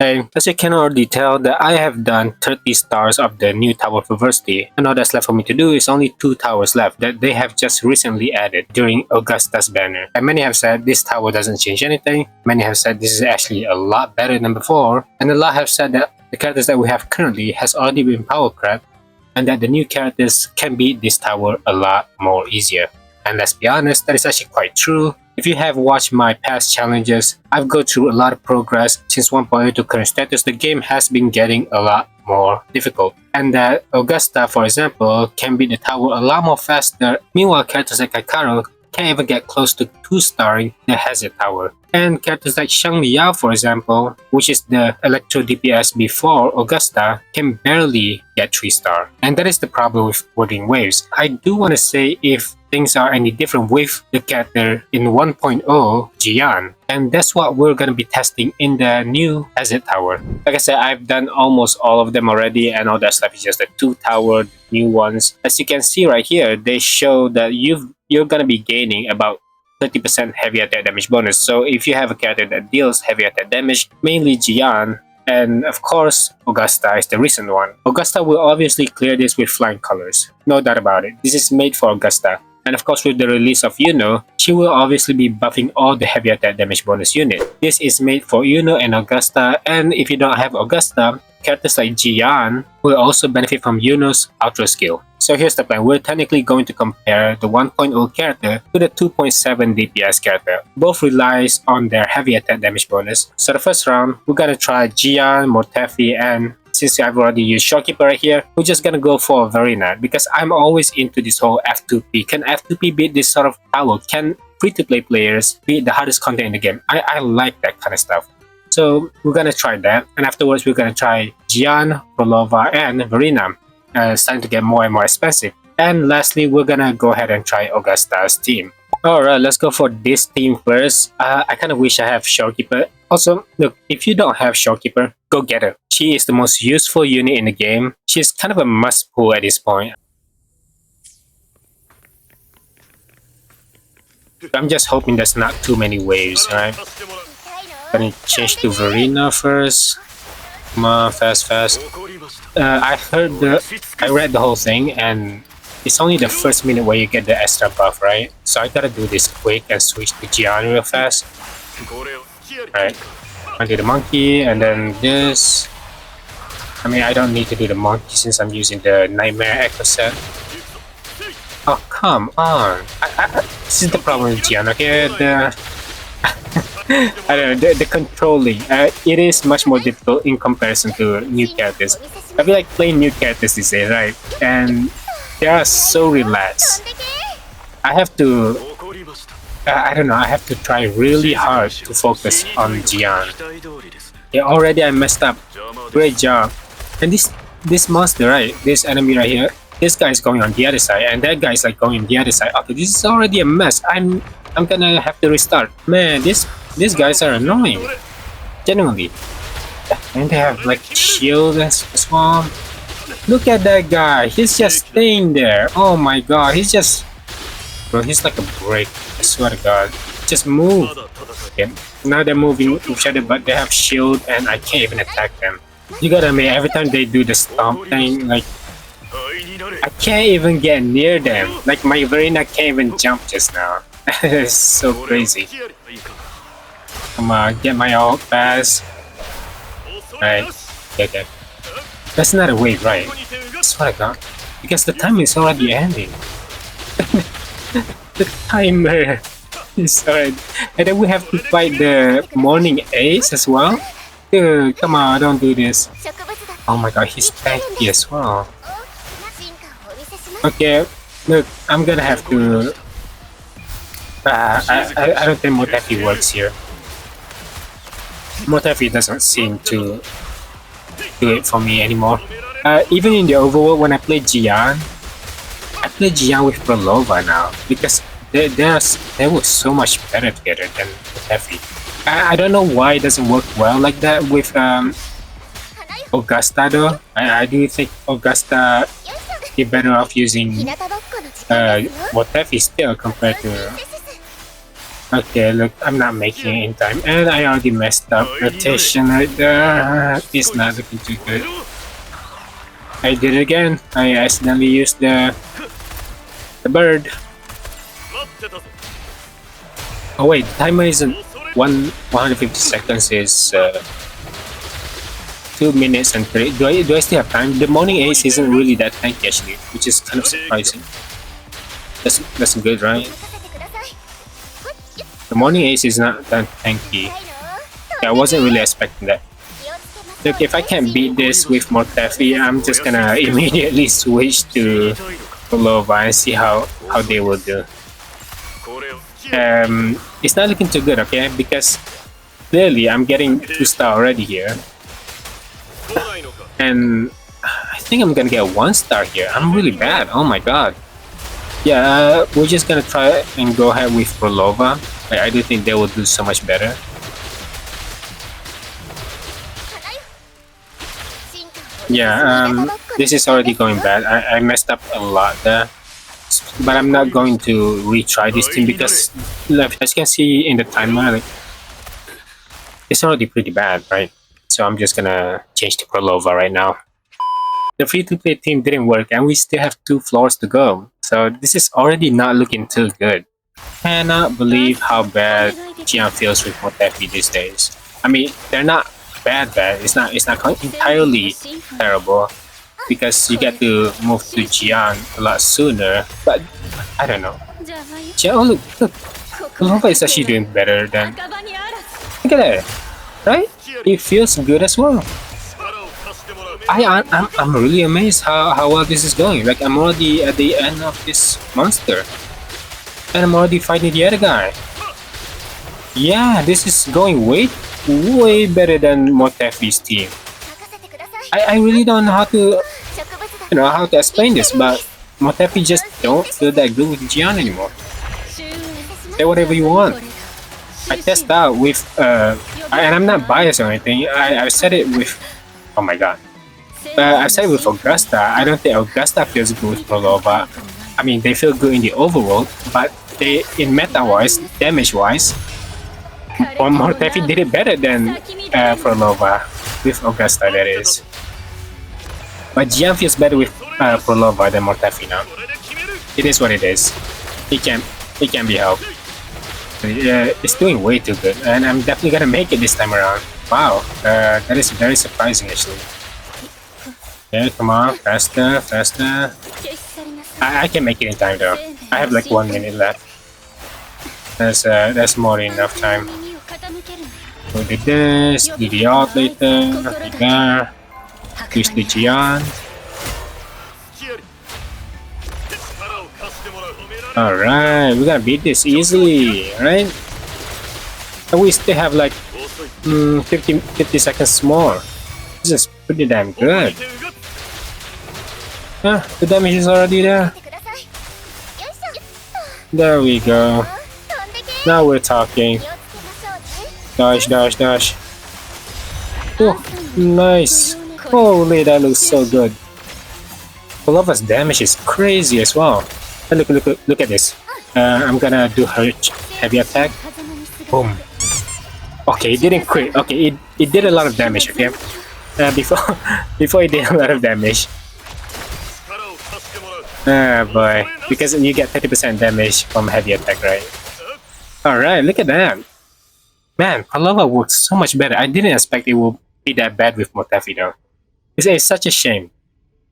Hey, as you can already tell that I have done 30 stars of the new Tower of Adversity, and all that's left for me to do is only 2 towers left that they have just recently added during Augusta's banner. And many have said this tower doesn't change anything, many have said this is actually a lot better than before, and a lot have said that the characters that we have currently has already been power crept, and that the new characters can beat this tower a lot more easier. And let's be honest, that is actually quite true. If you have watched my past challenges, I've gone through a lot of progress since 1.0 to current status. The game has been getting a lot more difficult, and that Augusta, for example, can beat the tower a lot more faster. Meanwhile, characters like Kaikaru can't even get close to 2-starring the Hazard Tower. And characters like Liao, for example, which is the Electro DPS before Augusta, can barely get 3-star. And that is the problem with Wuthering Waves. I do want to say if things are any different with the character in 1.0 Jiyan, and that's what we're going to be testing in the new Hazard Tower. Like I said, I've done almost all of them already, and all that stuff is just the 2-tower new ones. As you can see right here, they show that you're going to be gaining about 30% heavy attack damage bonus. So if you have a character that deals heavy attack damage, mainly Jiyan, and of course Augusta is the recent one. Augusta will obviously clear this with flying colors, no doubt about it. This is made for Augusta. And of course with the release of Iuno, she will obviously be buffing all the heavy attack damage bonus unit. This is made for Iuno and Augusta, and if you don't have Augusta, characters like Jiyan will also benefit from Iuno's Ultra skill. So here's the plan. We're technically going to compare the 1.0 character to the 2.7 DPS character. Both relies on their heavy attack damage bonus. So the first round, we're gonna try Jiyan, Mortefi, and since I've already used Shopkeeper right here, we're just gonna go for Verena because I'm always into this whole F2P. Can F2P beat this sort of tower? Can free-to-play players beat the hardest content in the game? I like that kind of stuff. So we're gonna try that, and afterwards we're gonna try Jiyan, Phrolova, and Verena. Starting to get more and more expensive. And lastly, we're gonna go ahead and try Augusta's team. Alright, let's go for this team first. I kind of wish I have Shopkeeper. Also, look, if you don't have Shopkeeper, go get her. She is the most useful unit in the game. She's kind of a must pull at this point. I'm just hoping there's not too many waves, right? Gonna change to Verena first. Come on, fast. I read the whole thing, and it's only the first minute where you get the extra buff, right? So I gotta do this quick and switch to Jiyan real fast. Alright, I do the monkey, and then this. I mean, I don't need to do the monkey since I'm using the Nightmare Echo set. Oh, come on. This is the problem with Jiyan, okay? I don't know, the controlling, it is much more difficult in comparison to new characters. I feel like playing new characters these days, right? And they are so relaxed. I have to, I don't know, I have to try really hard to focus on Jiyan. Yeah, already I messed up. Great job. And this monster, right? This enemy right here, this guy is going on the other side, and that guy is like going on the other side. Okay, this is already a mess. I'm gonna have to restart. Man, these guys are annoying. Genuinely. And they have like shield as well. Look at that guy. He's just staying there. Oh my god. He's just... Bro, he's like a brick. I swear to god. Just move. Okay. Now they're moving each other, but they have shield and I can't even attack them. You gotta admit, every time they do the stomp thing, like... I can't even get near them. Like my Verena can't even jump just now. It's so crazy. Come on, get my ult fast. Right, okay. That's not a wave, right? I swear to god. Because the time is already ending. The timer is already... And then we have to fight the morning ace as well? Dude, come on, don't do this. Oh my god, he's tanky as well. Okay, look, I'm gonna have to... I don't think Mortefi works here. Mortefi doesn't seem to do it for me anymore. Even in the overworld, when I play Jiyan, I play Jiyan with Phrolova now because they were so much better together than Mortefi. I don't know why it doesn't work well like that with Augusta though. I do think Augusta is better off using Mortefi still compared to Okay, look, I'm not making it in time, and I already messed up rotation right there. It's not looking too good. I did it again. I accidentally used the bird. Oh wait, the timer isn't 150 seconds. Is 2 minutes and 3. Do I still have time? The morning ace isn't really that tanky actually, which is kind of surprising. That's good, right? The morning ace is not that tanky. Yeah, I wasn't really expecting that. Look, if I can't beat this with Mortefi, I'm just gonna immediately switch to Phrolova and see how they will do. It's not looking too good, okay? Because clearly I'm getting 2-star already here. And I think I'm gonna get 1-star here. I'm really bad. Oh my god. Yeah, we're just gonna try and go ahead with Phrolova. I do think they will do so much better. Yeah, this is already going bad. I messed up a lot there. But I'm not going to retry this team because, like, as you can see in the timer, like, it's already pretty bad, right? So I'm just gonna change to Phrolova right now. The free-to-play team didn't work and we still have 2 floors to go. So this is already not looking too good. Cannot believe how bad Jiyan feels with Mortefi these days. I mean, they're not bad. It's not entirely terrible because you get to move to Jiyan a lot sooner. But I don't know. Jiyan, oh look, Phrolova is actually doing better than. Look at that, right? It feels good as well. I'm really amazed how well this is going. Like I'm already at the end of this monster. And I'm already fighting the other guy. Yeah, this is going way better than Mortefi's team. I really don't know how to explain this, but Mortefi just don't feel that good with Jiyan anymore. Say whatever you want. I test out with and I'm not biased or anything. I said it with oh my god. I said it with Augusta. I don't think Augusta feels good with Phrolova. I mean, they feel good in the overworld, but they, in meta-wise, damage-wise, Mortefi did it better than Phrolova with Augusta, that is. But Jiyan feels better with Phrolova than Mortefi now. It is what it is. It can be helped. It's doing way too good, and I'm definitely gonna make it this time around. Wow, that is very surprising actually. Yeah, come on, faster. I can make it in time though. I have like 1 minute left. That's more than enough time. So do this, do the ult later, do there, use the Jiyan. Alright, we're gonna beat this easily, right? And we still have like 50 seconds more. This is pretty damn good. The damage is already there. There we go. Now we're talking. Dash. Oh, nice. Holy, that looks so good. Phrolova's damage is crazy as well. And look at this. I'm gonna do her heavy attack. Boom. Okay, it didn't crit. Okay, it did a lot of damage. Okay, before it did a lot of damage. Ah boy, because you get 30% damage from heavy attack, right? Alright, look at that. Man, Phrolova works so much better. I didn't expect it would be that bad with Mortefi though. It's such a shame.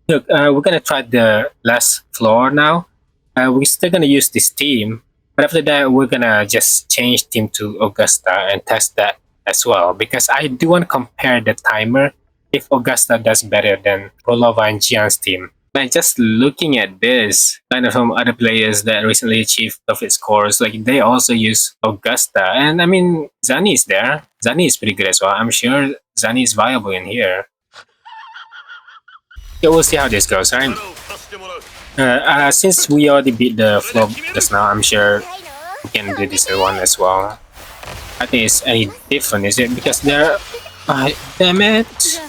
Look, we're gonna try the last floor now. We're still gonna use this team, but after that we're gonna just change team to Augusta and test that as well. Because I do want to compare the timer if Augusta does better than Phrolova and Jiyan's team. And just looking at this, kind of from other players that recently achieved perfect scores, like they also use Augusta. And I mean, Zani is there. Zani is pretty good as well. I'm sure Zani is viable in here. Yeah, we'll see how this goes, right? Since we already beat the floor just now, I'm sure we can do this one as well. I think it's any different, is it? Because there... damn it!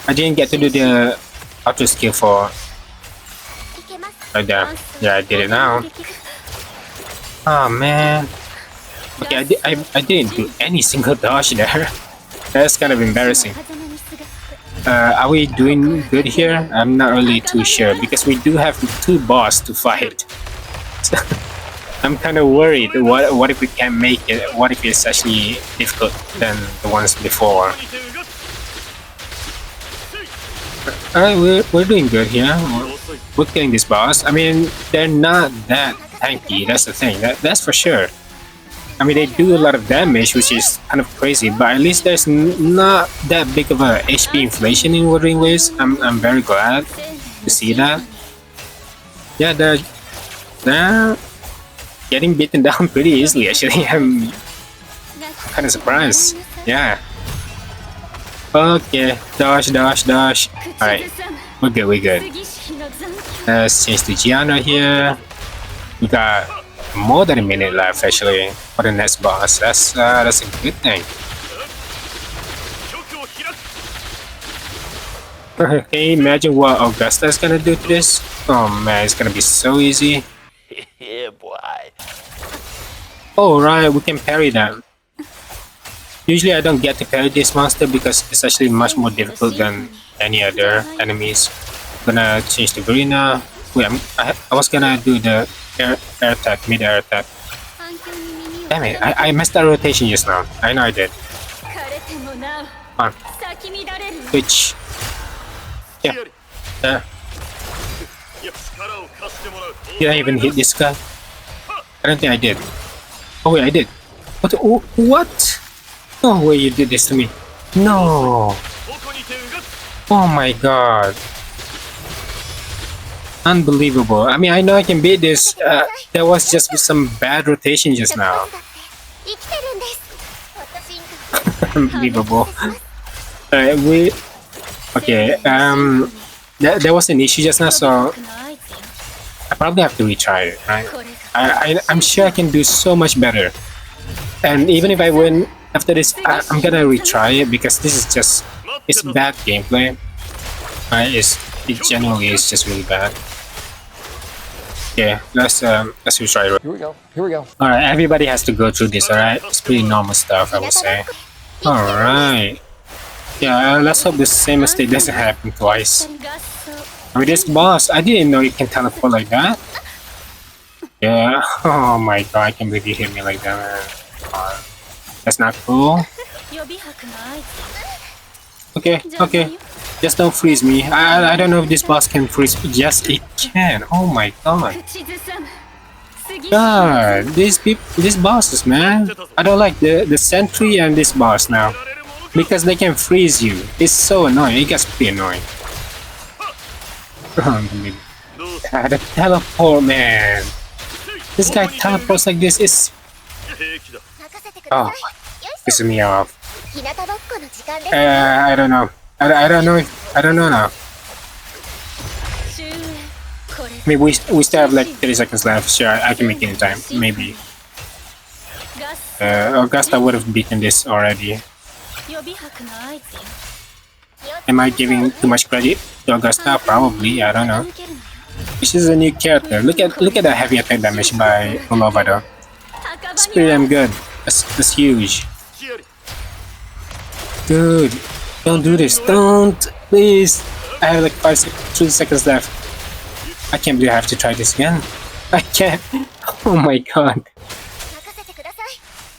I didn't get to do the auto skill for... right there. Yeah, I did it now. Oh man. Okay, I didn't do any single dodge there. That's kind of embarrassing. Are we doing good here? I'm not really too sure because we do have two boss to fight. So, I'm kind of worried. What if we can't make it? What if it's actually difficult than the ones before? Alright, we're doing good here. We're killing this boss. I mean, they're not that tanky. That's the thing. That's for sure. I mean, they do a lot of damage, which is kind of crazy, but at least there's not that big of a HP inflation in Wuthering Waves. I'm very glad to see that. Yeah, they're getting beaten down pretty easily, actually. I'm kind of surprised. Yeah. Okay, dodge. Alright, we're good. Let's change to Jiyan right here. We got more than a minute left, actually, for the next boss. That's a good thing. Can you imagine what Augusta is gonna do to this? Oh man, it's gonna be so easy. Yeah, boy. Oh right, we can parry them. Usually I don't get to parry this monster because it's actually much more difficult than any other enemies. I'm gonna change to Galbrena. Wait, I was gonna do the air attack, mid-air attack. Damn it, I messed that rotation just now. I know I did. Come on. Switch. Yeah. There. Did I even hit this guy? I don't think I did. Oh wait, I did. What? No way you did this to me. No. Oh my god. Unbelievable. I mean, I know I can beat this. There was just some bad rotation just now. Unbelievable. Okay, there was an issue just now, so I probably have to retry it, right? I'm sure I can do so much better. And even if I win after this, I'm gonna retry it because this is just, it's bad gameplay. Right? It generally is just really bad. Okay, let's retry it. Here we go. Alright, everybody has to go through this, alright? It's pretty normal stuff, I would say. Alright. Yeah, let's hope the same mistake doesn't happen twice. I mean, this boss, I didn't know you can teleport like that. Yeah, oh my god, I can't believe you hit me like that, man. That's not cool. Okay. Just don't freeze me. I don't know if this boss can freeze. Yes, it can. Oh my god. God, these bosses, man. I don't like the sentry and this boss now. Because they can freeze you. It's so annoying. It gets pretty annoying. The teleport, man. This guy teleports like this. It's... Oh, pissing me off. I don't know. I don't know now. Maybe we still have like 30 seconds left. Sure, I can make it in time. Maybe. Augusta would have beaten this already. Am I giving too much credit to Augusta? Probably. I don't know. She's a new character. Look at the heavy attack damage by Phrolova though. It's pretty damn good. That's huge. Dude, don't do this. Don't, please. I have like 3 seconds left. I can't believe I have to try this again. I can't. Oh my god.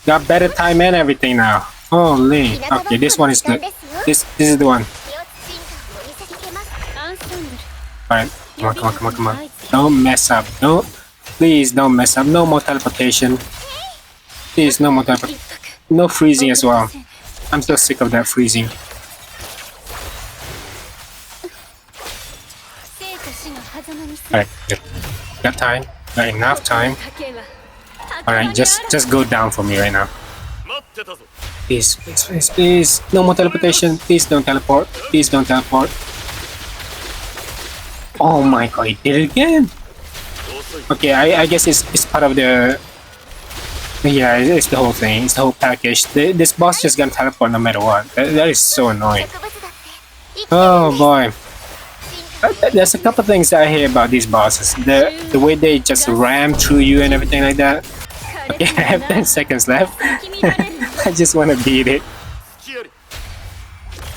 Got better time and everything now. Holy. Okay, this one is good. This is the one. Alright, come on. Don't mess up. Please don't mess up. No more teleportation. Please, no more teleportation. No freezing as well. I'm so sick of that freezing. Alright, got time. Got enough time. Alright, just go down for me right now. Please. No more teleportation. Please don't teleport. Oh my god, he did it again. Okay, I guess it's part of the... Yeah, it's the whole thing. It's the whole package. This boss just gonna teleport no matter what. That is so annoying. Oh boy. There's a couple things that I hear about these bosses. The way they just ram through you and everything like that. Okay, I have 10 seconds left. I just want to beat it.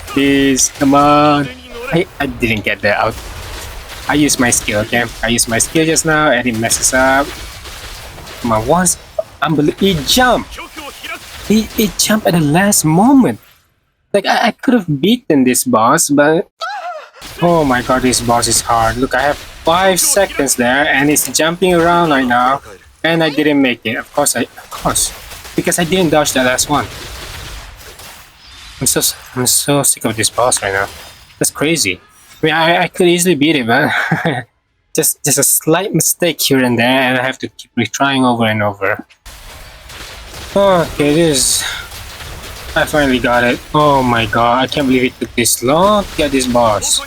Please, come on. I didn't get that out. I used my skill, okay? I used my skill just now and it messes up. Come on, once. Unbelievable. He jumped. He jumped at the last moment. Like, I could have beaten this boss, but... Oh my god, this boss is hard. Look, I have 5 seconds there and it's jumping around right now. And I didn't make it. Of course. Because I didn't dodge that last one. I'm so sick of this boss right now. That's crazy. I mean, I could easily beat it, but just a slight mistake here and there, and I have to keep retrying over and over. Okay, I finally got it. Oh my god, I can't believe it took this long to get this boss.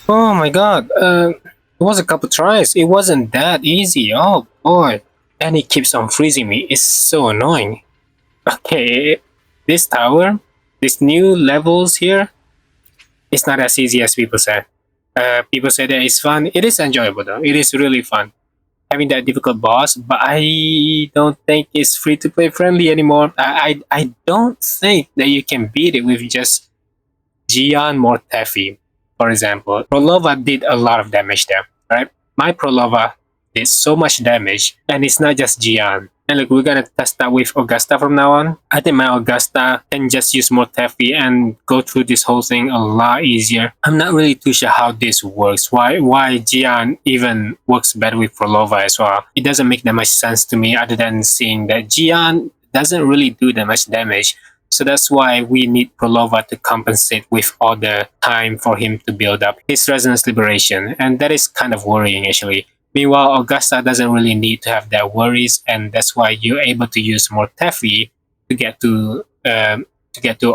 Oh my god, it was a couple tries. It wasn't that easy. Oh boy. And it keeps on freezing me. It's so annoying. Okay, this tower, these new levels here, it's not as easy as people say. People say that it's fun. It is enjoyable though. It is really fun. Having that difficult boss, but I don't think it's free to play friendly anymore. I don't think that you can beat it with just Jiyan Mortefi, for example. Phrolova did a lot of damage there, right? My Phrolova did so much damage, and it's not just Jiyan. And look, we're gonna test that with Augusta from now on. I think my Augusta can just use Mortefi and go through this whole thing a lot easier. I'm not really too sure how this works. Why Jiyan even works better with Phrolova as well. It doesn't make that much sense to me other than seeing that Jiyan doesn't really do that much damage. So that's why we need Phrolova to compensate with all the time for him to build up his Resonance Liberation. And that is kind of worrying actually. Meanwhile, Augusta doesn't really need to have that worries, and that's why you're able to use Mortefi to get to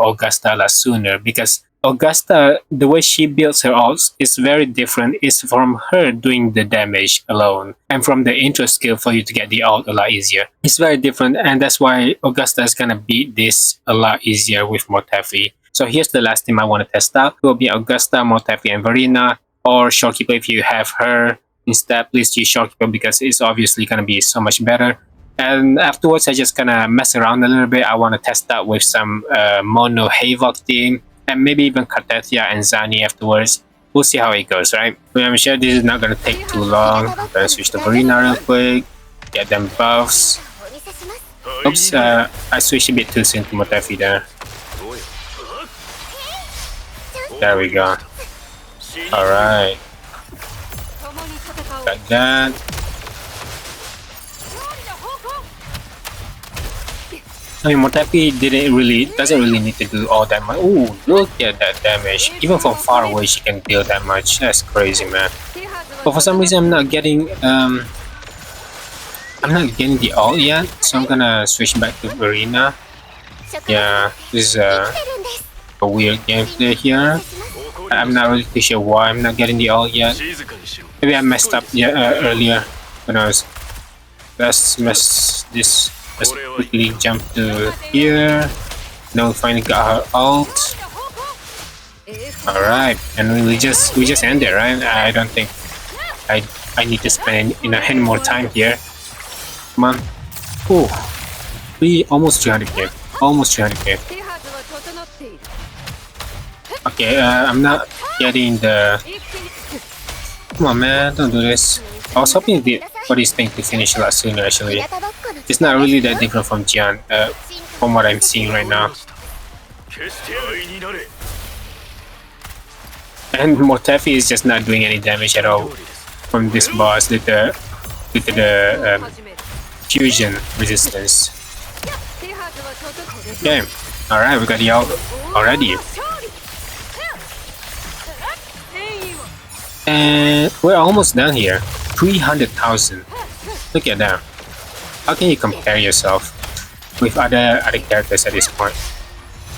Augusta a lot sooner. Because Augusta, the way she builds her ults is very different. It's from her doing the damage alone, and from the intro skill for you to get the ult a lot easier. It's very different, and that's why Augusta is gonna beat this a lot easier with Mortefi. So here's the last team I want to test out. It will be Augusta, Mortefi, and Verena, or Shorekeeper if you have her. Instead, please use Shorekeeper because it's obviously gonna be so much better. And afterwards, I just gonna mess around a little bit. I want to test out with some mono Havoc team and maybe even Cartethyia and Zani afterwards. We'll see how it goes, right? But I'm sure this is not gonna take too long. I'm gonna switch to Verena real quick, get them buffs. Oops, I switched a bit too soon to Mortefi there. There we go. Alright. Got that. I mean, Mortefi doesn't really need to do all that much. Ooh, look at that damage. Even from far away, she can deal that much. That's crazy, man. But for some reason, I'm not getting the ult yet, so I'm gonna switch back to Verena. Yeah, this is a weird gameplay here. I'm not really too sure why I'm not getting the ult yet. Maybe I messed up earlier. Who knows? Let's quickly jump to here. Now we finally got her ult. Alright, and we just end it, right? I don't think I need to spend any more time here. Come on. Oh, almost 300k. Almost 300k. Okay, I'm not getting the... Come on, man, don't do this. I was hoping for this thing to finish a lot sooner, actually. It's not really that different from Jiyan, from what I'm seeing right now. And Mortefi is just not doing any damage at all from this boss due to the fusion resistance. Okay, alright, we got the ult already. And we're almost done here. 300,000. Look at that. How can you compare yourself with other characters at this point?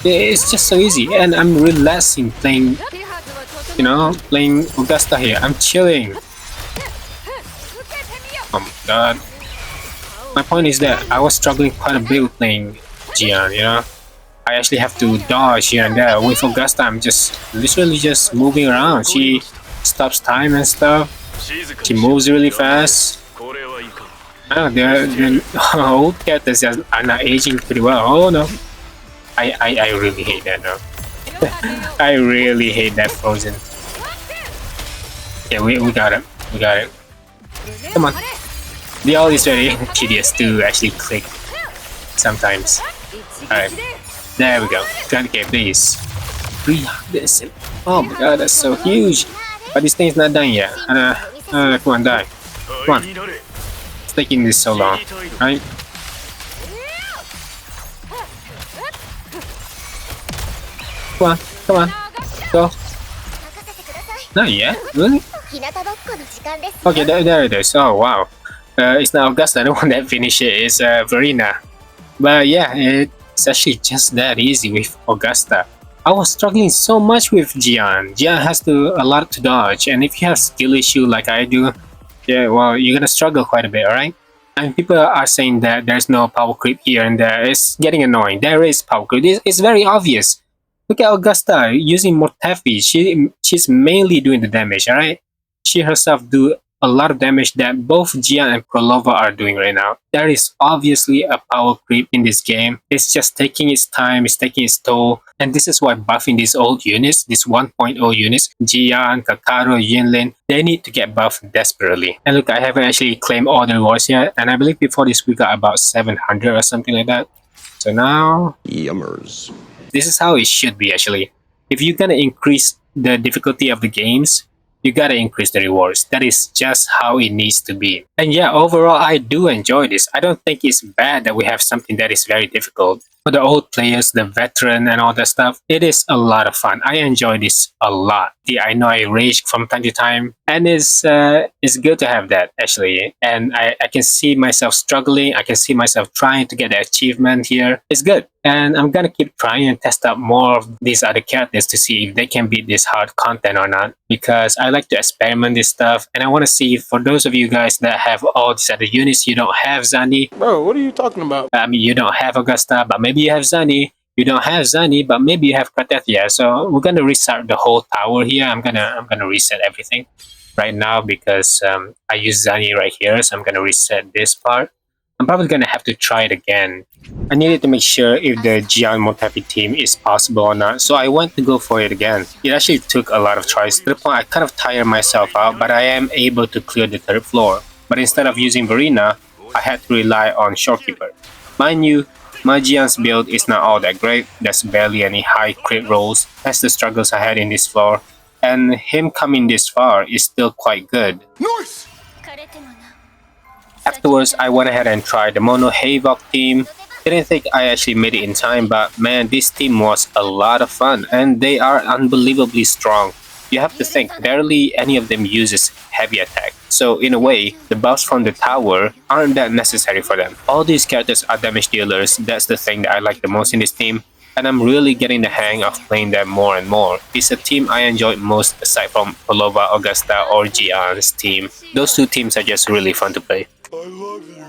It's just so easy, and I'm relaxing playing Augusta here. I'm chilling. Oh my god. My point is that I was struggling quite a bit with playing Jiyan, I actually have to dodge here and there. With Augusta, I'm just literally just moving around. She stops time and stuff. She moves really fast. Oh, the old characters are not aging pretty well. Oh no. I really hate that now. I really hate that frozen. Yeah, we got it. We got it. Come on. The all is very tedious to actually click sometimes. Alright. There we go. 20k please. 300. Oh my god, that's so huge. But this thing's not done yet. Come on, die. Come on. It's taking this so long. Right? Come on, come on. Go. Not yet? Really? Okay, there it is. Oh wow. It's not Augusta, the one that finished it is Verena. But yeah, it's actually just that easy with Augusta. I was struggling so much with Jiyan. Jiyan has a lot to dodge, and if you have skill issue like I do, yeah, well, you're gonna struggle quite a bit, alright? And people are saying that there's no power creep here and there. It's getting annoying. There is power creep. It's very obvious. Look at Augusta using Mortefi. She's mainly doing the damage, alright? She herself do a lot of damage that both Jiyan and Phrolova are doing right now. There is obviously a power creep in this game. It's just taking its time, it's taking its toll. And this is why buffing these old units, these 1.0 units, Jiyan, Kakaro, Yinlin, they need to get buffed desperately. And look, I haven't actually claimed all the rewards yet. And I believe before this we got about 700 or something like that. So now... Yummers. This is how it should be actually. If you're gonna increase the difficulty of the games, you gotta increase the rewards. That is just how it needs to be. And yeah, overall, I do enjoy this. I don't think it's bad that we have something that is very difficult. For the old players, the veteran and all that stuff, it is a lot of fun. I enjoy this a lot. Yeah, I know I rage from time to time, and it's good to have that actually. And I can see myself struggling. I can see myself trying to get the achievement here. It's good. And I'm gonna keep trying and test out more of these other characters to see if they can beat this hard content or not. Because I like to experiment this stuff, and I want to see for those of you guys that have all these other units, you don't have Zani. Bro, what are you talking about? I mean, you don't have Augusta, but maybe you have Zani. You don't have Zani, but maybe you have Cartethyia. So we're gonna restart the whole tower here. I'm gonna reset everything right now because I use Zani right here, so I'm gonna reset this part. I'm probably gonna have to try it again. I needed to make sure if the Jiyan Mortefi team is possible or not, so I went to go for it again. It actually took a lot of tries to the point I kind of tired myself out, but I am able to clear the third floor. But instead of using Verena, I had to rely on Shorekeeper. Mind you, my Jiyan's build is not all that great. There's barely any high crit rolls. That's the struggles I had in this floor. And him coming this far is still quite good. Nice! Afterwards, I went ahead and tried the Mono Havoc team. Didn't think I actually made it in time, but man, this team was a lot of fun and they are unbelievably strong. You have to think, barely any of them uses heavy attack. So in a way, the buffs from the tower aren't that necessary for them. All these characters are damage dealers. That's the thing that I like the most in this team. And I'm really getting the hang of playing them more and more. It's a team I enjoyed most aside from Phrolova, Augusta, or Jiyan's team. Those two teams are just really fun to play. I love you.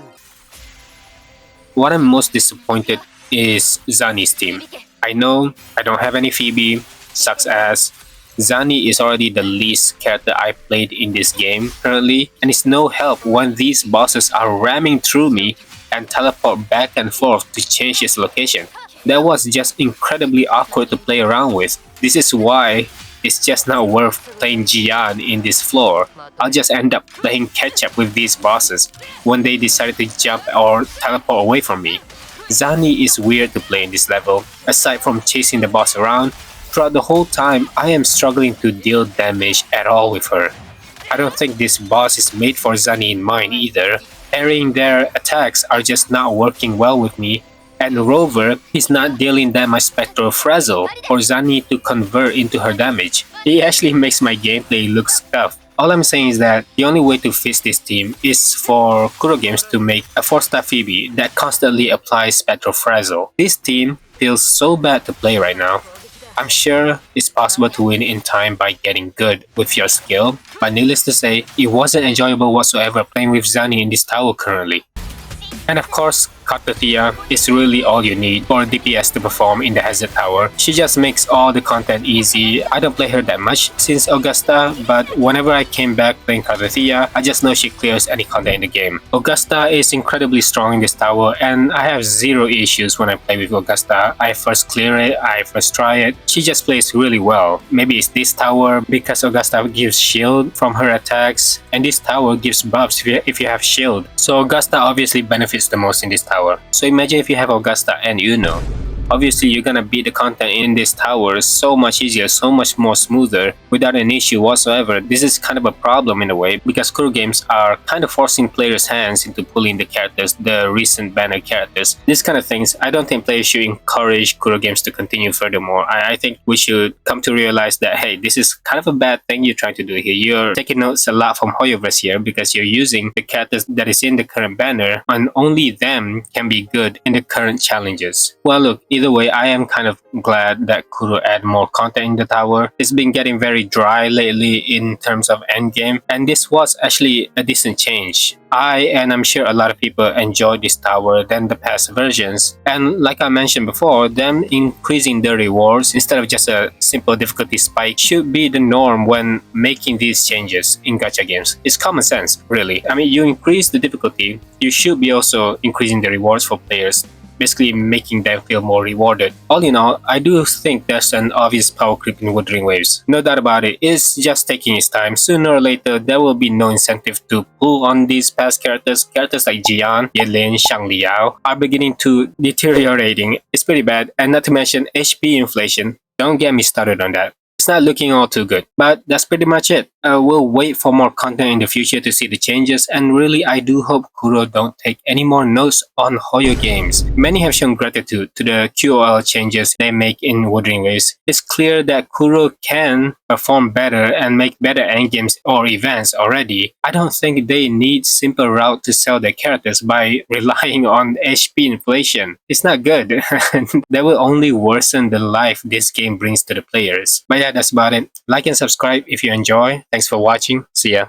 What I'm most disappointed is Zani's team. I know I don't have any Phoebe, sucks ass. Zani is already the least character I played in this game currently, and it's no help when these bosses are ramming through me and teleport back and forth to change his location. That was just incredibly awkward to play around with. This is why it's just not worth playing Jiyan in this floor. I'll just end up playing catch-up with these bosses when they decided to jump or teleport away from me. Zani is weird to play in this level. Aside from chasing the boss around, throughout the whole time I am struggling to deal damage at all with her. I don't think this boss is made for Zani in mind either. Parrying their attacks are just not working well with me. And Rover is not dealing that much Spectral Frazzle for Zani to convert into her damage. It actually makes my gameplay look scuffed. All I'm saying is that the only way to fix this team is for Kuro Games to make a 4-star Phoebe that constantly applies Spectral Frazzle. This team feels so bad to play right now. I'm sure it's possible to win in time by getting good with your skill, but needless to say, it wasn't enjoyable whatsoever playing with Zani in this tower currently. And of course, Cartethyia is really all you need for DPS to perform in the Hazard Tower. She just makes all the content easy. I don't play her that much since Augusta, but whenever I came back playing Cartethyia, I just know she clears any content in the game. Augusta is incredibly strong in this tower, and I have zero issues when I play with Augusta. I first clear it, I first try it. She just plays really well. Maybe it's this tower because Augusta gives shield from her attacks, and this tower gives buffs if you have shield. So Augusta obviously benefits the most in this tower. So imagine if you have Augusta and Iuno. Obviously, you're gonna beat the content in this tower so much easier, so much more smoother, without an issue whatsoever. This is kind of a problem in a way, because Kuro games are kind of forcing players' hands into pulling the characters, the recent banner characters. These kind of things, I don't think players should encourage Kuro games to continue furthermore. I think we should come to realize that, hey, this is kind of a bad thing you're trying to do here. You're taking notes a lot from Hoyoverse here, because you're using the characters that is in the current banner, and only them can be good in the current challenges. Well, look, either way, I am kind of glad that Kuro add more content in the tower. It's been getting very dry lately in terms of endgame, and this was actually a decent change. And I'm sure a lot of people enjoyed this tower than the past versions. And like I mentioned before, them increasing the rewards instead of just a simple difficulty spike should be the norm when making these changes in gacha games. It's common sense, really. I mean, you increase the difficulty, you should be also increasing the rewards for players, basically making them feel more rewarded. All in all, I do think there's an obvious power creep in Wuthering waves. No doubt about it, it's just taking its time. Sooner or later, there will be no incentive to pull on these past characters. Characters like Jiyan, Yelin, Shang Liao are beginning to deteriorating. It's pretty bad, and not to mention HP inflation. Don't get me started on that. It's not looking all too good, but that's pretty much it. We'll wait for more content in the future to see the changes, and really I do hope Kuro don't take any more notes on Hoyo games. Many have shown gratitude to the QOL changes they make in Wuthering Waves. It's clear that Kuro can perform better and make better endgames or events already. I don't think they need simple route to sell their characters by relying on HP inflation. It's not good. That will only worsen the life this game brings to the players. But yeah, that's about it. Like and subscribe if you enjoy. Thanks for watching. See ya.